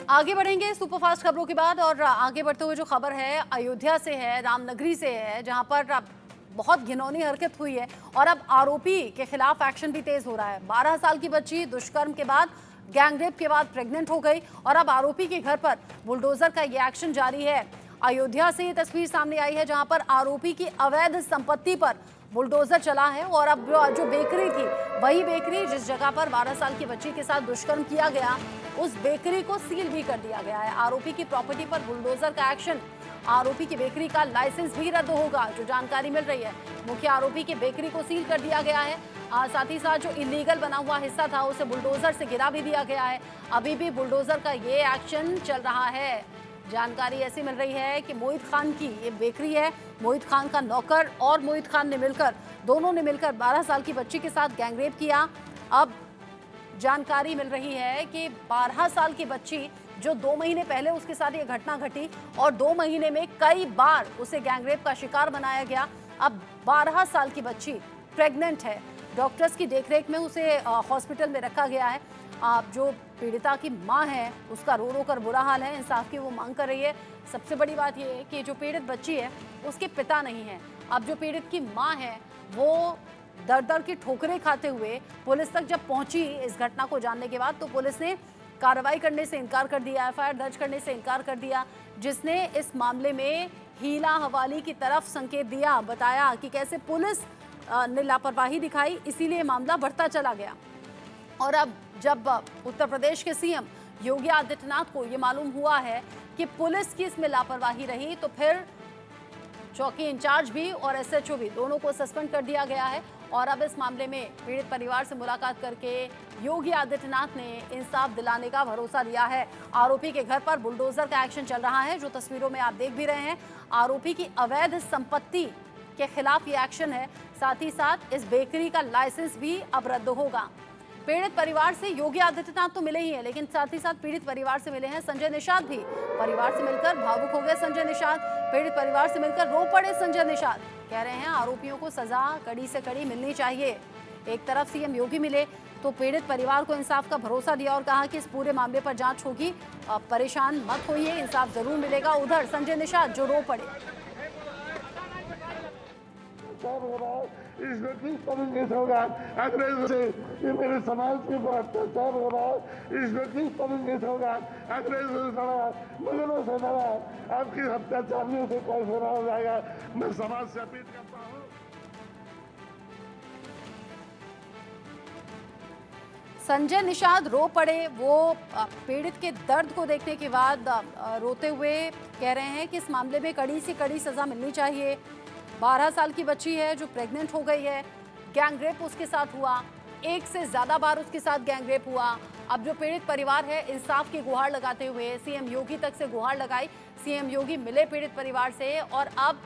आगे बढ़ेंगे सुपरफास्ट खबरों के बाद। और आगे बढ़ते हुए जो खबर है अयोध्या से है, रामनगरी से है, जहां पर बहुत घिनौनी हरकत हुई है और अब आरोपी के खिलाफ एक्शन भी तेज हो रहा है। 12 साल की बच्ची दुष्कर्म के बाद, गैंगरेप के बाद प्रेग्नेंट हो गई और अब आरोपी के घर पर बुलडोजर का ये एक्शन जारी है। अयोध्या से ये तस्वीर सामने आई है जहां पर आरोपी की अवैध संपत्ति पर बुलडोजर चला है और अब जो बेकरी थी, वही बेकरी जिस जगह पर 12 साल की बच्ची के साथ दुष्कर्म किया गया, उस बेकरी को सील भी कर दिया गया है। आरोपी की प्रॉपर्टी पर बुलडोजर का एक्शन, आरोपी की बेकरी का लाइसेंस भी रद्द होगा, जो जानकारी मिल रही है। मुख्य आरोपी की बेकरी को सील कर दिया गया है। साथ ही साथ जो इलीगल बना हुआ हिस्सा था उसे बुलडोजर से गिरा भी दिया गया है। अभी भी बुलडोजर का ये एक्शन चल रहा है। जानकारी ऐसी मिल रही है कि मोहित खान की ये बेकरी है, मोहित खान का नौकर और मोहित खान ने मिलकर, दोनों ने मिलकर 12 साल की बच्ची के साथ गैंगरेप किया। अब जानकारी मिल रही है कि 12 साल की बच्ची जो 2 महीने पहले उसके साथ ये घटना घटी और 2 महीने में कई बार उसे गैंगरेप का शिकार बनाया गया, अब 12 साल की बच्ची प्रेग्नेंट है। डॉक्टर्स की देखरेख में उसे हॉस्पिटल में रखा गया है। जो पीड़िता की मां है उसका रो रो कर बुरा हाल है, इंसाफ की वो मांग कर रही है। सबसे बड़ी बात ये है कि जो पीड़ित बच्ची है उसके पिता नहीं है। अब जो पीड़ित की मां है वो दर दर की ठोकरें खाते हुए पुलिस तक जब पहुंची इस घटना को जानने के बाद, तो पुलिस ने कार्रवाई करने से इनकार कर दिया, एफआईआर दर्ज करने से इनकार कर दिया, जिसने इस मामले में हीला हवाली की तरफ संकेत दिया। बताया कि कैसे पुलिस ने लापरवाही दिखाई, इसीलिए मामला बढ़ता चला गया। और अब जब उत्तर प्रदेश के सीएम योगी आदित्यनाथ को ये मालूम हुआ है कि पुलिस की इसमें लापरवाही रही, तो फिर चौकी इंचार्ज भी और एसएचओ भी, दोनों को सस्पेंड कर दिया गया है। और अब इस मामले में पीड़ित परिवार से मुलाकात करके योगी आदित्यनाथ ने इंसाफ दिलाने का भरोसा दिया है। आरोपी के घर पर बुलडोजर का एक्शन चल रहा है, जो तस्वीरों में आप देख भी रहे हैं। आरोपी की अवैध संपत्ति के खिलाफ ये एक्शन है। साथ ही साथ इस बेकरी का लाइसेंस भी अब रद्द होगा। पीड़ित परिवार से योगी आदित्यनाथ तो मिले ही हैं, लेकिन साथ ही साथ पीड़ित परिवार से मिले हैं संजय निषाद भी। परिवार से मिलकर भावुक हो गए संजय निषाद, पीड़ित परिवार से मिलकर रो पड़े संजय निषाद। कह रहे हैं आरोपियों को सजा कड़ी से कड़ी मिलनी चाहिए। एक तरफ सीएम योगी मिले तो पीड़ित परिवार को इंसाफ का भरोसा दिया और कहा कि इस पूरे मामले पर जांच होगी, परेशान मत होइए, इंसाफ जरूर मिलेगा। उधर संजय निषाद जो रो पड़े। इसमें किस तरीके से होगा, अंग्रेजों से ये मेरे समाज के ऊपर अत्याचार हो रहा है, इसमें किस तरीके से होगा, अंग्रेजों से लड़ा, मुगलों से लड़ा, आपकी अत्याचारियों से कैसे रहा जाएगा। मैं समाज से अपील करता हूँ। संजय निषाद रो पड़े। वो पीड़ित के दर्द को देखने के बाद रोते हुए कह रहे हैं कि इस मामले में कड़ी से कड़ी सजा मिलनी चाहिए। 12 साल की बच्ची है जो प्रेग्नेंट हो गई है, गैंगरेप उसके साथ हुआ, एक से ज्यादा बार उसके साथ गैंगरेप हुआ। अब जो पीड़ित परिवार है इंसाफ की गुहार लगाते हुए सीएम योगी तक से गुहार लगाई। सीएम योगी मिले पीड़ित परिवार से और अब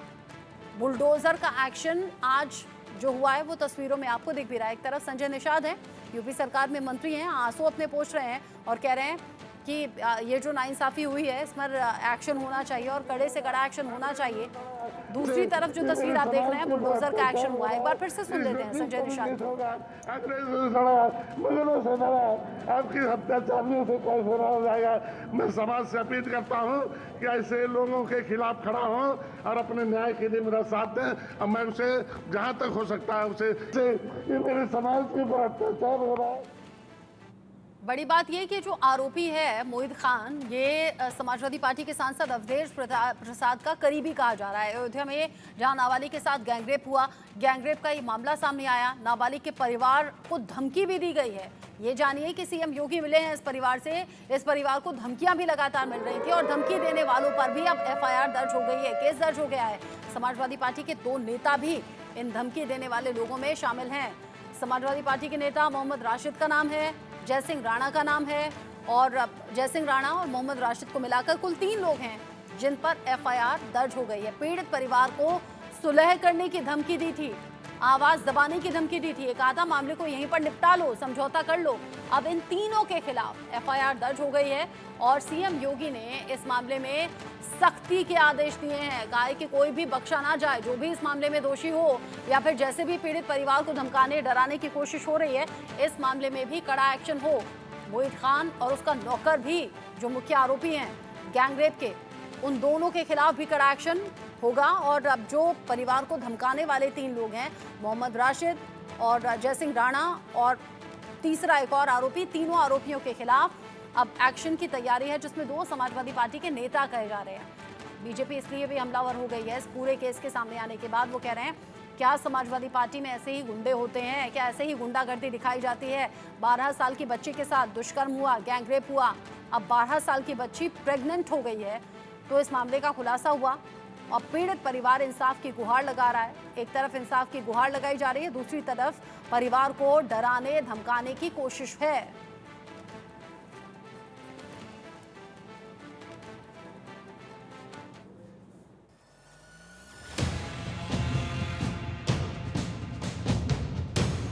बुलडोजर का एक्शन आज जो हुआ है वो तस्वीरों में आपको दिख भी रहा है। एक तरफ संजय निषाद है, यूपी सरकार में मंत्री हैं, आंसू अपने पोंछ रहे हैं और कह रहे हैं कि ये जो नाइंसाफी हुई है इस पर एक्शन होना चाहिए और कड़े से कड़ा एक्शन होना चाहिए। दूसरी तरफ जो तस्वीर आप देख रहे हैं बुलडोजर का एक्शन हुआ है, एक बार फिर से सुन लेते हैं संजय निषाद। अंग्रेजों से लड़ा, मुगलों से लड़ा, आपकी अत्याचारियों से कैसे रहा जाएगा। मैं समाज से अपील करता हूँ कि ऐसे लोगों के खिलाफ खड़ा हो और अपने न्याय के लिए मेरा साथ दें। और मैं उसे जहाँ तक हो सकता है उसे ये मेरे समाज के ऊपर अत्याचार हो रहा है। बड़ी बात यह कि जो आरोपी है मोहित खान, ये समाजवादी पार्टी के सांसद अवधेश प्रसाद का करीबी कहा जा रहा है। अयोध्या में जहां नाबालिग के साथ गैंगरेप हुआ, गैंगरेप का ये मामला सामने आया, नाबालिग के परिवार को धमकी भी दी गई है। ये जानिए कि सीएम योगी मिले हैं इस परिवार से, इस परिवार को धमकियां भी लगातार मिल रही थी और धमकी देने वालों पर भी अब एफआईआर दर्ज हो गई है, केस दर्ज हो गया है। समाजवादी पार्टी के 2 नेता भी इन धमकी देने वाले लोगों में शामिल हैं। समाजवादी पार्टी के नेता मोहम्मद राशिद का नाम है, जय सिंह राणा का नाम है और जय सिंह राणा और मोहम्मद राशिद को मिलाकर कुल 3 लोग हैं जिन पर एफआईआर दर्ज हो गई है। पीड़ित परिवार को सुलह करने की धमकी दी थी, आवाज दबाने की धमकी दी थी, कहा था मामले को यहीं पर निपटा लो, समझौता कर लो। अब इन तीनों के खिलाफ एफआईआर दर्ज हो गई है और सीएम योगी ने इस मामले में सख्ती के आदेश दिए हैं। कहा है कि कोई भी बख्शा ना जाए, जो भी इस मामले में दोषी हो या फिर जैसे भी पीड़ित परिवार को धमकाने डराने की कोशिश हो रही है, इस मामले में भी कड़ा एक्शन हो। मोहित खान और उसका नौकर भी जो मुख्य आरोपी हैं गैंगरेप के, उन दोनों के खिलाफ भी कड़ा एक्शन होगा। और अब जो परिवार को धमकाने वाले 3 लोग हैं, मोहम्मद राशिद और जयसिंह राणा और तीसरा एक और आरोपी, तीनों आरोपियों के खिलाफ अब एक्शन की तैयारी है, जिसमें 2 समाजवादी पार्टी के नेता कहे जा रहे हैं। बीजेपी इसलिए भी हमलावर हो गई है इस पूरे केस के सामने आने के बाद। वो कह रहे हैं क्या समाजवादी पार्टी में ऐसे ही गुंडे होते हैं, क्या ऐसे ही गुंडागर्दी दिखाई जाती है? 12 साल की बच्ची के साथ दुष्कर्म हुआ, गैंगरेप हुआ, अब 12 साल की बच्ची प्रेग्नेंट हो गई है, तो इस मामले का खुलासा हुआ और पीड़ित परिवार इंसाफ की गुहार लगा रहा है। एक तरफ इंसाफ की गुहार लगाई जा रही है, दूसरी तरफ परिवार को डराने धमकाने की कोशिश है।